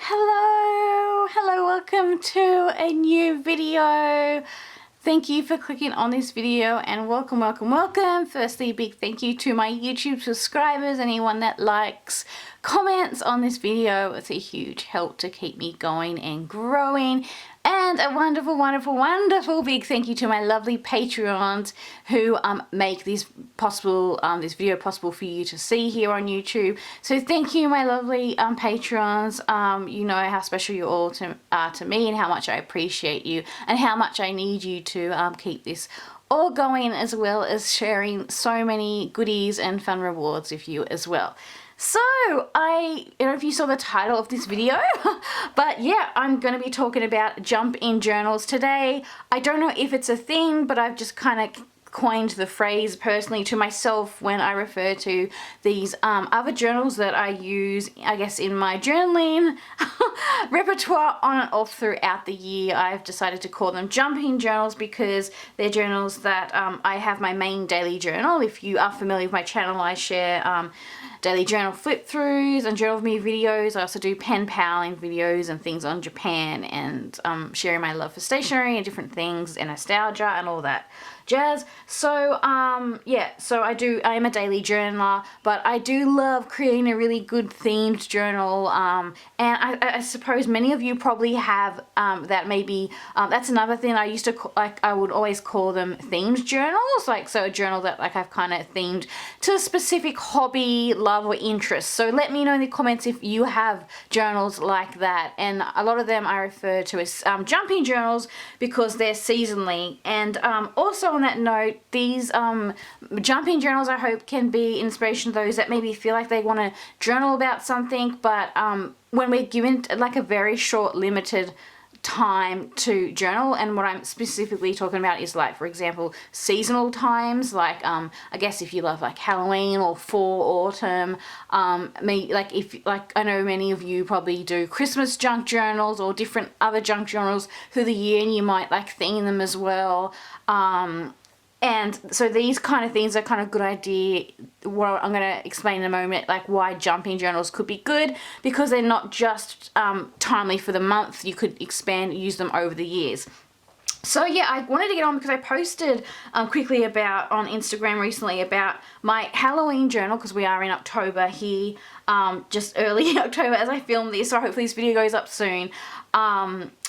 Hello, welcome to a new video. Thank you for clicking on this video and welcome. Firstly, a big thank you to my YouTube subscribers, anyone that likes, comments on this video. It's a huge help to keep me going and growing. And a wonderful big thank you to my lovely Patrons who make this video possible for you to see here on YouTube. So thank you, my lovely Patrons. You know how special you all are to me and how much I appreciate you and how much I need you to keep this all going, as well as sharing so many goodies and fun rewards with you as well. So, I don't know if you saw the title of this video, but yeah, I'm going to be talking about jump-in journals today. I don't know if it's a thing, but I've just kind of coined the phrase personally to myself when I refer to these other journals that I use, I guess, in my journaling repertoire on and off throughout the year. I've decided to call them jump-in journals because they're journals that I have my main daily journal. If you are familiar with my channel, I share daily journal flip-throughs and journal with me videos. I also do pen paling videos and things on Japan and sharing my love for stationery and different things and nostalgia and all that jazz. So yeah, so I am a daily journaler, but I do love creating a really good themed journal, and I suppose many of you probably have that. Maybe that's another thing I used to I would always call them themed journals, so a journal that I've kind of themed to a specific hobby, love, or interest. So let me know in the comments if you have journals like that, and a lot of them I refer to as jumping journals because they're seasonally. And also on that note, these jumping journals I hope can be inspiration to those that maybe feel like they want to journal about something, but when we're given a very short limited time to journal, and what I'm specifically talking about is for example, seasonal times, I guess if you love Halloween or fall, autumn, if I know many of you probably do Christmas junk journals or different other junk journals through the year, and you might theme them as well. And so these kind of things are kind of good idea. What I'm going to explain in a moment, why jumping journals could be good, because they're not just timely for the month. You could use them over the years. So yeah, I wanted to get on because I posted quickly on Instagram recently about my Halloween journal, because we are in October here, just early October as I film this, so hopefully this video goes up soon.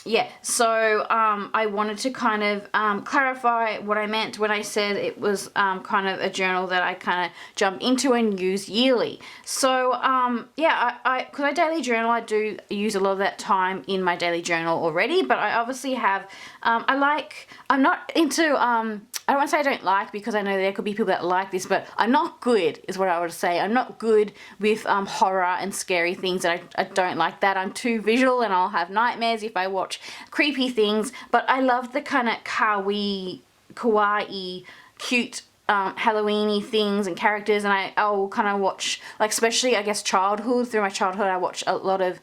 Yeah, so I wanted to kind of clarify what I meant when I said it was kind of a journal that I kind of jump into and use yearly. So yeah, because I daily journal, I do use a lot of that time in my daily journal already, but I obviously have, I'm not into, I don't want to say I don't like, because I know there could be people that like this, but I'm not good, is what I would say. I'm not good with horror and scary things. I don't like that. I'm too visual and I'll have nightmares if I watch creepy things. But I love the kind of kawaii, cute Halloween-y things and characters, and I'll kind of watch, especially I guess through my childhood I watched a lot of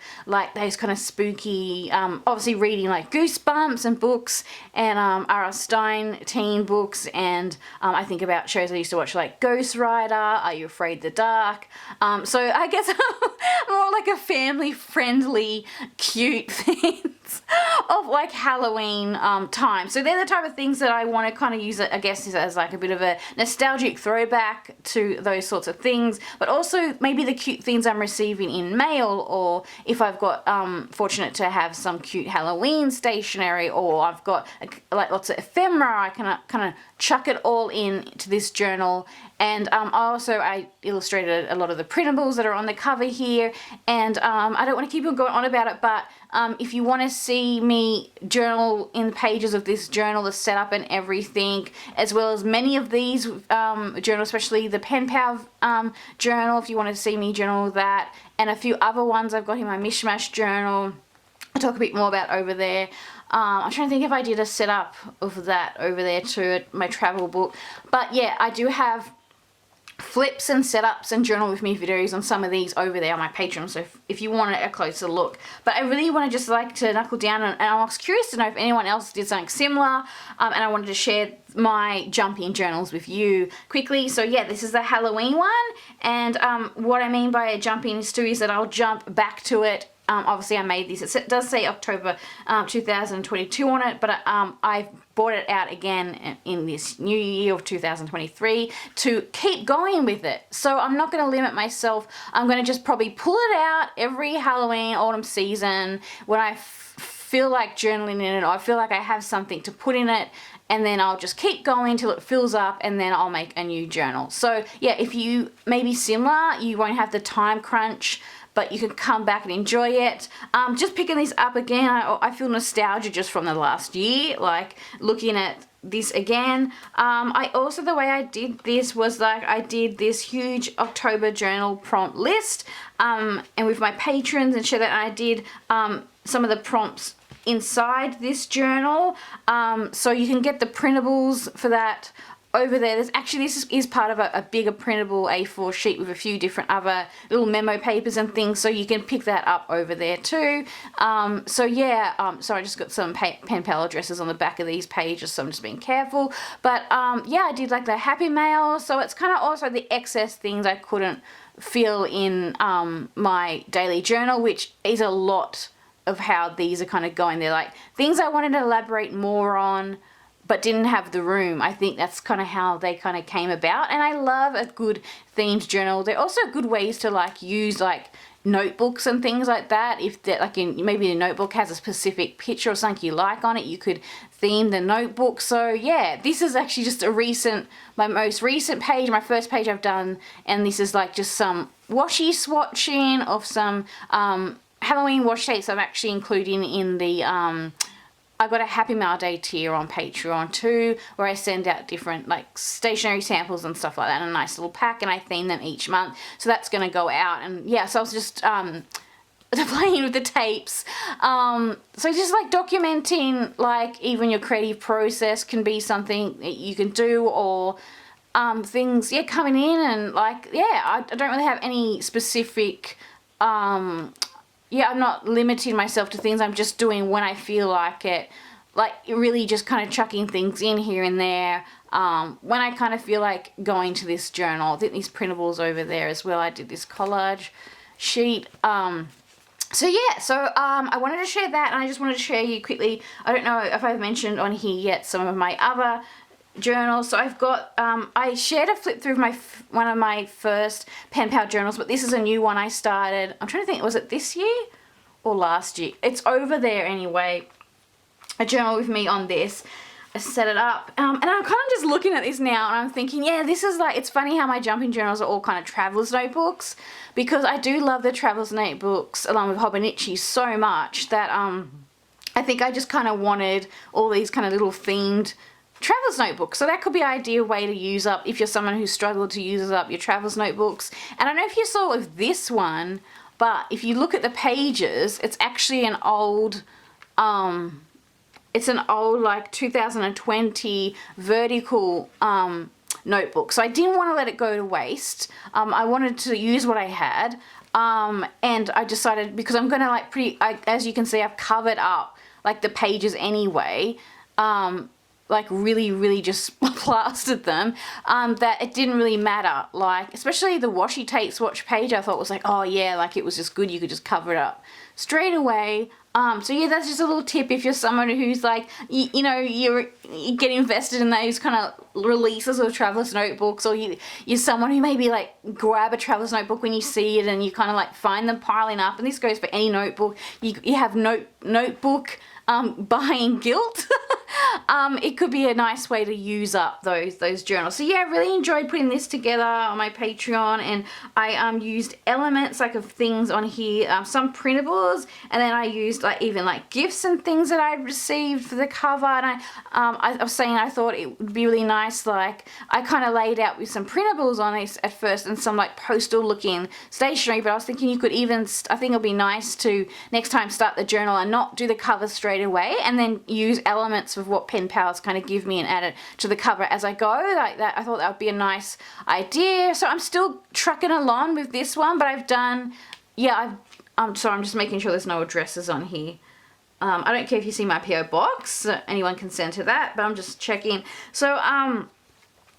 those kind of spooky, obviously reading Goosebumps and books, and R.R. Stein teen books, and I think about shows I used to watch Ghost Rider, Are You Afraid of the Dark, so I guess more a family-friendly, cute things of Halloween time. So they're the type of things that I want to kind of use, I guess, as a bit of a nostalgic throwback to those sorts of things, but also maybe the cute things I'm receiving in mail, or if I've got fortunate to have some cute Halloween stationery, or I've got lots of ephemera, I can kind of chuck it all into this journal. And I illustrated a lot of the printables that are on the cover here, and I don't want to keep on going on about it, but if you want to see me journal in the pages of this journal, the setup and everything, as well as many of these journals, especially the pen pal journal, if you want to see me journal that, and a few other ones I've got in my mishmash journal, I'll talk a bit more about over there. I'm trying to think if I did a setup of that over there too, my travel book. But yeah, I do have flips and setups and journal with me videos on some of these over there on my Patron, so if you want a closer look. But I really want to just to knuckle down, and I was curious to know if anyone else did something similar, and I wanted to share my jump-in journals with you quickly. So yeah, this is the Halloween one, and what I mean by a jump-in is that I'll jump back to it obviously I made this, it does say October 2022 on it, but I've brought it out again in this new year of 2023 to keep going with it. So I'm not going to limit myself. I'm going to just probably pull it out every Halloween, autumn season when I feel like journaling in it, or I feel like I have something to put in it, and then I'll just keep going till it fills up, and then I'll make a new journal. So yeah, if you maybe similar, you won't have the time crunch, but you can come back and enjoy it. Just picking this up again, I feel nostalgia just from the last year, like looking at this again. I also, the way I did this was like I did this huge October journal prompt list, and with my patrons and share that, and I did some of the prompts inside this journal, so you can get the printables for that over there. There's actually, this is part of a bigger printable A4 sheet with a few different other little memo papers and things, so you can pick that up over there too. So yeah, so I just got some pen pal addresses on the back of these pages, so I'm just being careful. But yeah, I did like the happy mail, so it's kind of also the excess things I couldn't fill in my daily journal, which is a lot of how these are kind of going. They're like things I wanted to elaborate more on but didn't have the room. I think that's kind of how they kind of came about, and I love a good themed journal. They're also good ways to like use like notebooks and things like that. If that, like, maybe the notebook has a specific picture or something you like on it, you could theme the notebook. So yeah, this is actually just my most recent page, my first page I've done, and this is like just some washi swatching of some Halloween washi tapes I'm actually including in the I got a Happy Mail Day tier on Patreon too, where I send out different like stationery samples and stuff like that in a nice little pack, and I theme them each month. So that's going to go out, and yeah, so I was just playing with the tapes. So just like documenting, like even your creative process can be something that you can do, or things, yeah, coming in, and like, yeah, I don't really have any specific yeah, I'm not limiting myself to things. I'm just doing when I feel like it. Like really just kind of chucking things in here and there. When I kind of feel like going to this journal. I think these printables over there as well. I did this collage sheet. So yeah, so I wanted to share that, and I just wanted to share you quickly. I don't know if I've mentioned on here yet some of my other journals. So I've got, I shared a flip through of one of my first pen pal journals, but this is a new one I started. I'm trying to think, was it this year or last year? It's over there anyway. A journal with me on this. I set it up, and I'm kind of just looking at this now, and I'm thinking, yeah, this is like, it's funny how my jumping journals are all kind of traveler's notebooks, because I do love the traveler's notebooks along with Hobonichi so much that I think I just kind of wanted all these kind of little themed traveler's notebooks. So that could be an ideal way to use up if you're someone who struggled to use up your traveler's notebooks. And I don't know if you saw with this one, but if you look at the pages, it's actually an old like 2020 vertical notebook. So I didn't want to let it go to waste. I wanted to use what I had, and I decided, because I'm gonna like as you can see, I've covered up like the pages anyway, like really just plastered them, that it didn't really matter. Like especially the washi tape swatch page, I thought was like, oh yeah, like it was just good, you could just cover it up straight away. So yeah, that's just a little tip if you're someone who's like, you know, you get invested in those kind of releases of traveler's notebooks, or you're someone who maybe like grab a traveler's notebook when you see it, and you kind of like find them piling up. And this goes for any notebook. You have notebook buying guilt. It could be a nice way to use up those journals. So yeah, I really enjoyed putting this together on my Patreon, and I used elements like of things on here, some printables, and then I used like even like gifts and things that I'd received for the cover. And I was saying I thought it would be really nice, like I kind of laid out with some printables on this at first and some like postal looking stationery, but I was thinking you could even, I think it'll be nice to next time start the journal and not do the cover straight away, and then use elements of what pen pals kind of give me and add it to the cover as I go, like that. I thought that would be a nice idea. So I'm still trucking along with this one, but I've done, yeah, I'm just making sure there's no addresses on here. I don't care if you see my PO box, anyone can send to that, but I'm just checking. So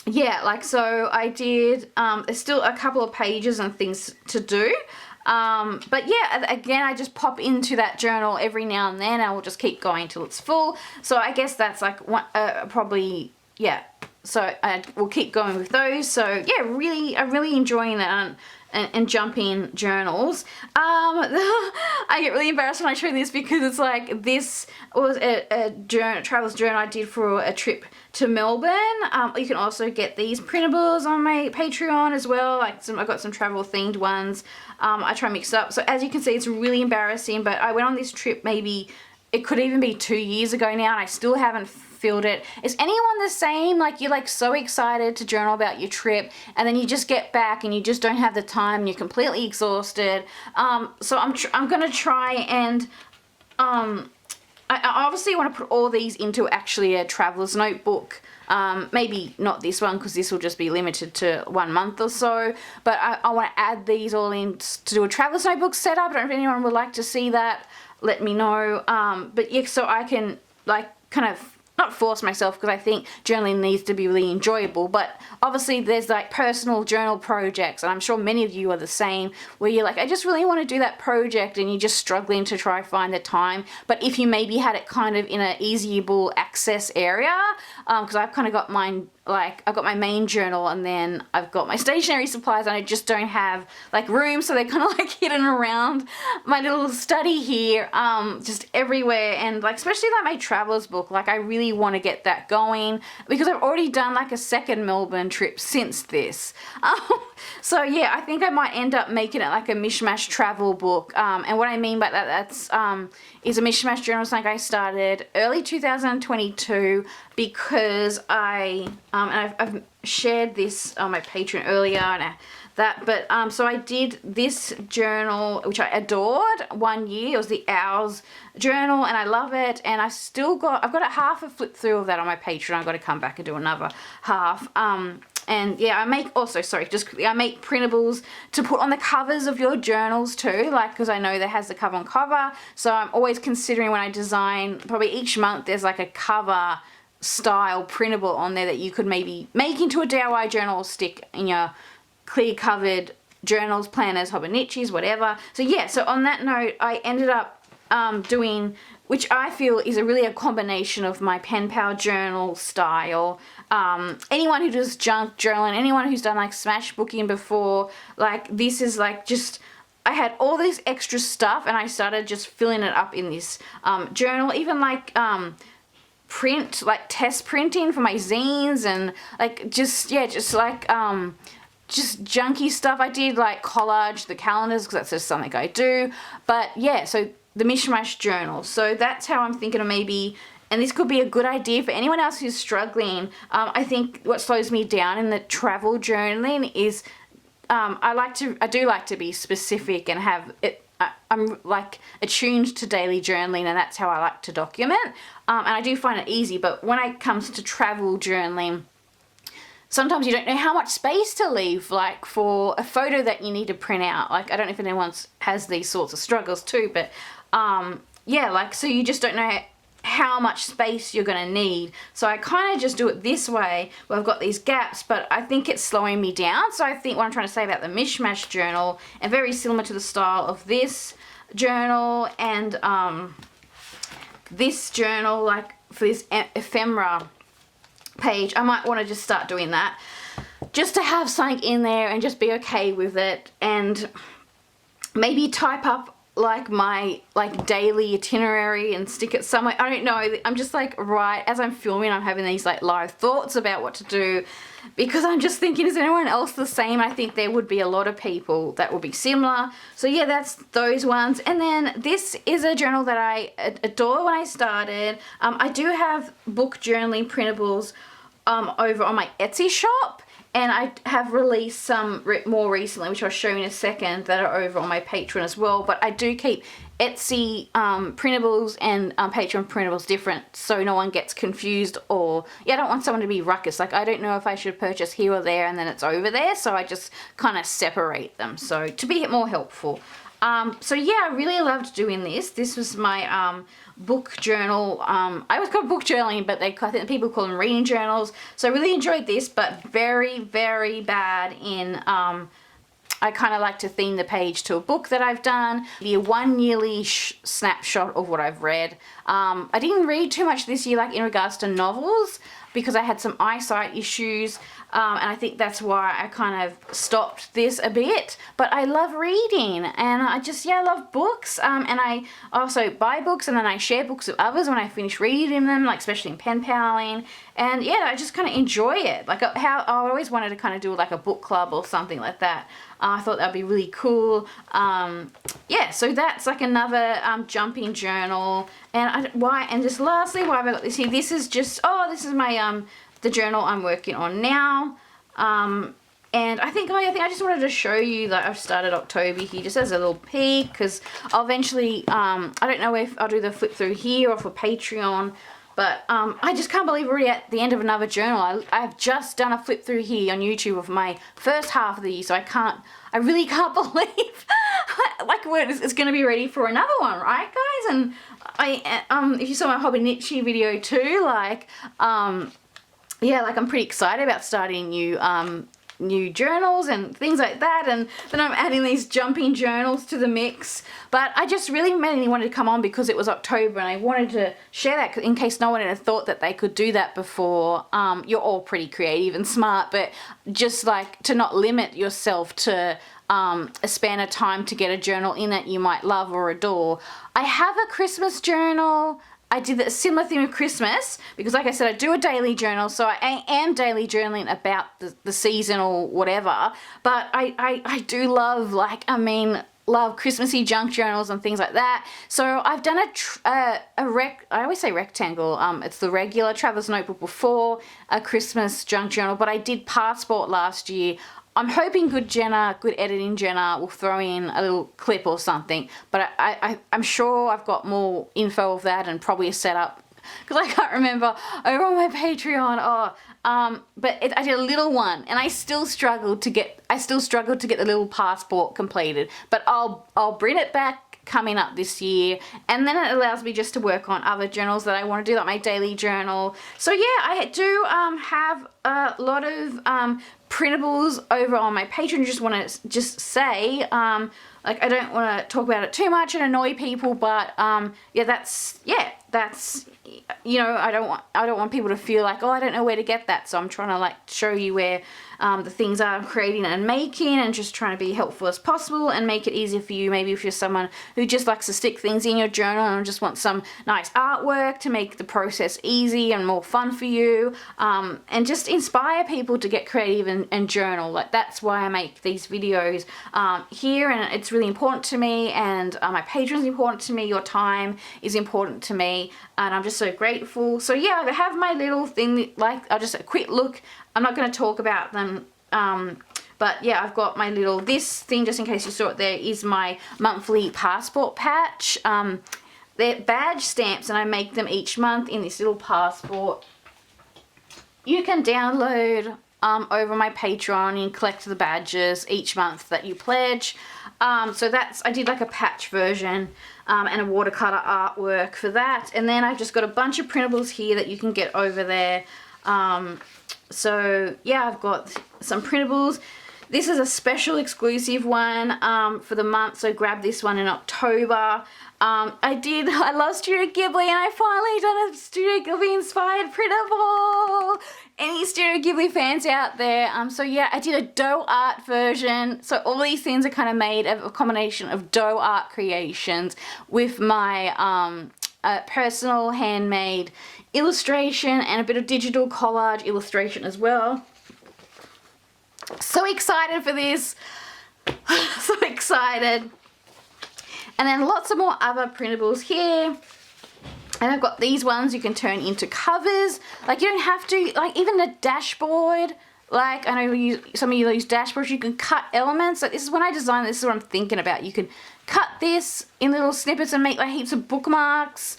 yeah, like, so I did, there's still a couple of pages and things to do. But yeah, again, I just pop into that journal every now and then, and I will just keep going till it's full. So I guess that's like one, probably, yeah. So I will keep going with those. So yeah, really, I'm really enjoying that. And jumping journals. I get really embarrassed when I show this because it's like, this was a traveler's journal I did for a trip to Melbourne. You can also get these printables on my Patreon as well. Like I've got some travel themed ones. I try and mix it up. So as you can see, it's really embarrassing, but I went on this trip maybe, it could even be 2 years ago now, and I still haven't filled it. Is anyone the same? Like, you're like so excited to journal about your trip, and then you just get back and you just don't have the time and you're completely exhausted. So I'm gonna try and I obviously want to put all these into actually a traveler's notebook. Maybe not this one, because this will just be limited to 1 month or so, but I want to add these all in to do a traveler's notebook setup. I don't know if anyone would like to see that. Let me know. But yeah, so I can like kind of not force myself, because I think journaling needs to be really enjoyable, but obviously there's like personal journal projects, and I'm sure many of you are the same, where you're like, I just really want to do that project, and you're just struggling to try find the time. But if you maybe had it kind of in an easyable access area, because I've kind of got mine, like I've got my main journal, and then I've got my stationery supplies, and I just don't have like room, so they're kind of like hidden around my little study here, just everywhere. And like, especially like my traveler's book, like I really want to get that going, because I've already done like a second Melbourne trip since this. So yeah, I think I might end up making it like a mishmash travel book. And what I mean by that, that's is a mishmash journal, something I started early 2022, because and I've shared this on my Patreon earlier, and so I did this journal, which I adored, 1 year. It was the Owls journal, and I love it, and I've got a half a flip through of that on my Patreon. I've got to come back and do another half. And yeah, I make printables to put on the covers of your journals too, like, because I know that has the cover on cover. So I'm always considering, when I design, probably each month there's like a cover style printable on there that you could maybe make into a DIY journal or stick in your clear covered journals, planners, hobonichis, whatever. So yeah, so on that note, I ended up doing, which I feel is really a combination of my pen pal journal style. Anyone who does junk journaling, anyone who's done like smashbooking before, like this is like just, I had all this extra stuff, and I started just filling it up in this journal. Even like test printing for my zines, and like just junky stuff. I did like collage the calendars, because that's just something I do. But yeah, so the mishmash journal. So that's how I'm thinking of maybe, and this could be a good idea for anyone else who's struggling. I think what slows me down in the travel journaling is I do like to be specific and have it. I'm like attuned to daily journaling, and that's how I like to document. And I do find it easy, but when it comes to travel journaling, sometimes you don't know how much space to leave, like for a photo that you need to print out. Like, I don't know if anyone has these sorts of struggles too, but yeah, like, so you just don't know how much space you're gonna need. So I kind of just do it this way, where I've got these gaps, but I think it's slowing me down. So I think what I'm trying to say about the mishmash journal, and very similar to the style of this journal and this journal, like for this ephemera page, I might want to just start doing that, just to have something in there and just be okay with it, and maybe type up like my daily itinerary and stick it somewhere. I don't know, I'm just like, right as I'm filming, I'm having these like live thoughts about what to do, because I'm just thinking, is anyone else the same? I think there would be a lot of people that would be similar. So yeah, that's those ones. And then this is a journal that I adore when I started. I do have book journaling printables over on my Etsy shop, and I have released some more recently, which I'll show you in a second, that are over on my Patreon as well. But I do keep Etsy printables and Patreon printables different, so no one gets confused, or, yeah, I don't want someone to be ruckus. Like, I don't know if I should purchase here or there and then it's over there, so I just kind of separate them, so to be more helpful. So yeah, I really loved doing this. This was my book journal. I always call it book journaling, but I think people call them reading journals. So I really enjoyed this, but very, very bad in I kind of like to theme the page to a book that I've done, be a 1 yearly snapshot of what I've read. I didn't read too much this year, like in regards to novels, because I had some eyesight issues, and I think that's why I kind of stopped this a bit. But I love reading, and I just, yeah, I love books, and I also buy books, and then I share books with others when I finish reading them, like especially in pen paling, and yeah, I just kind of enjoy it. Like how I always wanted to kind of do like a book club or something like that. I thought that'd be really cool. Yeah, so that's like another jumping journal. And just lastly, why have I got this here? This is just, this is my the journal I'm working on now. And I think I just wanted to show you that I've started October here just as a little peek, because I'll eventually, I don't know if I'll do the flip through here or for Patreon. But I just can't believe we're already at the end of another journal. I've just done a flip through here on YouTube of my first half of the year, so I really can't believe like it's going to be ready for another one, right, guys? And if you saw my Hobby Niche video too, like yeah, like I'm pretty excited about starting new journals and things like that, and then I'm adding these jumping journals to the mix. But I just really mainly wanted to come on because it was October, and I wanted to share that in case no one had thought that they could do that before. You're all pretty creative and smart, but just like to not limit yourself to a span of time to get a journal in that you might love or adore. I have a Christmas journal. I did a similar thing with Christmas because, like I said, I do a daily journal, so I am daily journaling about the season or whatever. But I do love, love Christmassy junk journals and things like that. So I've done I always say rectangle. It's the regular Traveler's Notebook before a Christmas junk journal, but I did Passport last year. I'm hoping good editing Jenna will throw in a little clip or something, but I'm sure I've got more info of that and probably a setup, because I can't remember over on my Patreon. But I did a little one, and I still struggled to get the little passport completed, but I'll bring it back coming up this year, and then it allows me just to work on other journals that I want to do, like my daily journal. So yeah, I do have a lot of printables over on my Patreon. Just want to say, like, I don't want to talk about it too much and annoy people, but yeah, that's you know, I don't want people to feel like, oh, I don't know where to get that. So I'm trying to like show you where the things I'm creating and making, and just trying to be helpful as possible and make it easier for you. Maybe if you're someone who just likes to stick things in your journal and just wants some nice artwork to make the process easy and more fun for you, and just inspire people to get creative and journal. Like, that's why I make these videos here, and it's really important to me, and my Patreon's important to me. Your time is important to me, and I'm just so grateful. So yeah, I have my little thing, like, I'll just a quick look. I'm not going to talk about them, but yeah, I've got my little, this thing, just in case you saw it there, is my monthly passport patch. They're badge stamps, and I make them each month in this little passport. You can download over my Patreon and collect the badges each month that you pledge. So I did like a patch version and a watercolor artwork for that. And then I've just got a bunch of printables here that you can get over there. So yeah, I've got some printables. This is a special exclusive one for the month, so grab this one in October. I love Studio Ghibli, and I finally done a Studio Ghibli inspired printable. Any Studio Ghibli fans out there? So yeah, I did a dough art version. So all these things are kind of made of a combination of dough art creations with my personal handmade illustration and a bit of digital collage illustration as well. So excited for this. So excited. And then lots of more other printables here. And I've got these ones you can turn into covers. Like, you don't have to, like, even the dashboard. Like, I know some of you use dashboards, you can cut elements. Like, this is when I design this is what I'm thinking about. You can cut this in little snippets and make like heaps of bookmarks.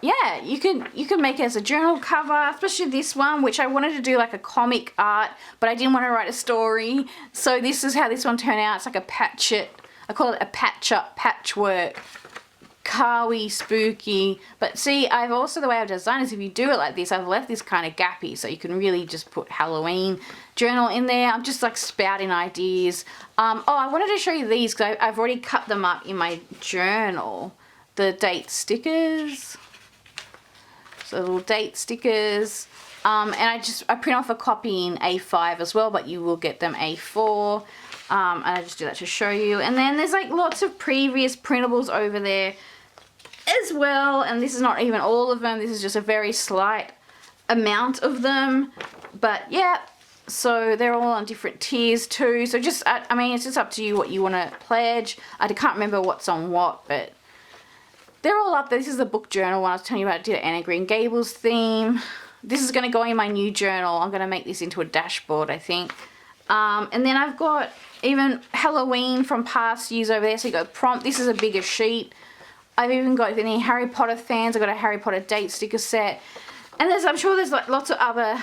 Yeah, you can make it as a journal cover, especially this one, which I wanted to do like a comic art, but I didn't want to write a story. So this is how this one turned out. It's like a I call it a patch-up patchwork car-y, spooky. But see, I've also, the way I've designed is if you do it like this, I've left this kind of gappy so you can really just put Halloween journal in there. I'm just like spouting ideas. Oh, I wanted to show you these because I've already cut them up in my journal. The date stickers. So little date stickers. And I print off a copy in A5 as well, but you will get them A4. And I just do that to show you. And then there's like lots of previous printables over there as well. And this is not even all of them. This is just a very slight amount of them. But yeah, so they're all on different tiers too. So just, I mean, it's just up to you what you want to pledge. I can't remember what's on what, but they're all up there. This is the book journal one I was telling you about. I did an Anna Green Gables theme. This is going to go in my new journal. I'm going to make this into a dashboard, I think. And then I've got even Halloween from past years over there. So you got prompt. This is a bigger sheet. I've even got, if any Harry Potter fans, I've got a Harry Potter date sticker set. And I'm sure there's like lots of other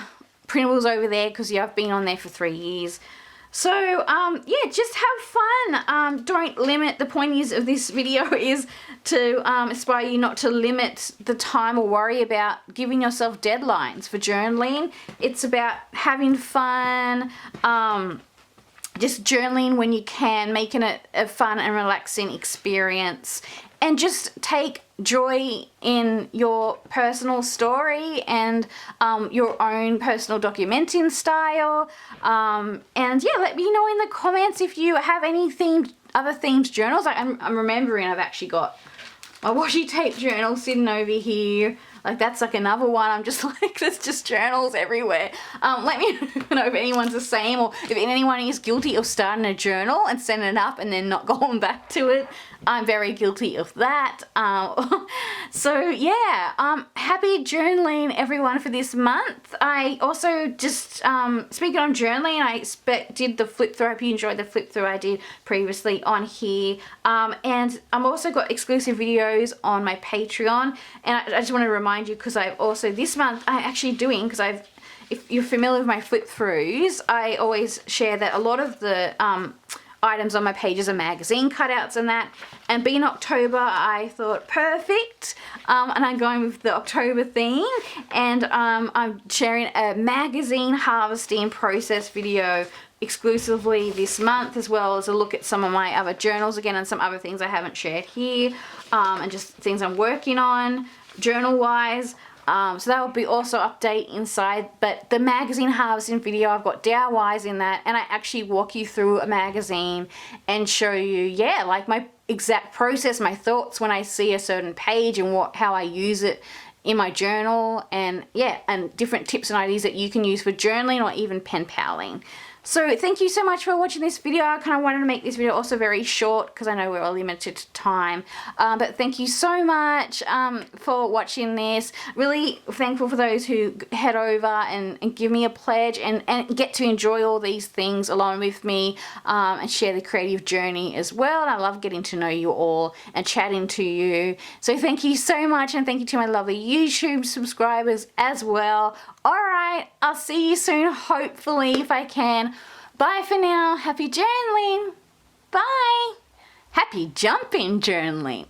printables over there because yeah, I've been on there for 3 years. So yeah, just have fun. Don't limit. The point of this video is to inspire you not to limit the time or worry about giving yourself deadlines for journaling. It's about having fun, just journaling when you can, making it a fun and relaxing experience, and just take joy in your personal story and your own personal documenting style. And yeah, let me know in the comments if you have any other themed journals. Like I'm remembering I've actually got my washi tape journal sitting over here. Like that's like another one. I'm just like, there's just journals everywhere. Let me know if anyone's the same, or if anyone is guilty of starting a journal and sending it up and then not going back to it. I'm very guilty of that. So yeah, happy journaling everyone for this month. I also just, speaking on journaling, I did the flip through. I hope you enjoyed the flip through I did previously on here. And I've also got exclusive videos on my Patreon. And I just want to remind you, because I've also, this month, I'm actually doing, because if you're familiar with my flip throughs, I always share that a lot of the items on my pages are magazine cutouts and that. And being October, I thought perfect. And I'm going with the October theme. And I'm sharing a magazine harvesting process video exclusively this month, as well as a look at some of my other journals again and some other things I haven't shared here. And just things I'm working on journal wise. So that will be also update inside, but the magazine harvesting video, I've got DIYs in that, and I actually walk you through a magazine and show you, yeah, like my exact process, my thoughts when I see a certain page and how I use it in my journal, and yeah, and different tips and ideas that you can use for journaling or even pen paling. So thank you so much for watching this video. I kind of wanted to make this video also very short because I know we're all limited to time. But thank you so much for watching this. Really thankful for those who head over and give me a pledge and get to enjoy all these things along with me and share the creative journey as well. And I love getting to know you all and chatting to you. So thank you so much, and thank you to my lovely YouTube subscribers as well. Alright, I'll see you soon, hopefully, if I can. Bye for now. Happy journaling. Bye. Happy jumping journaling.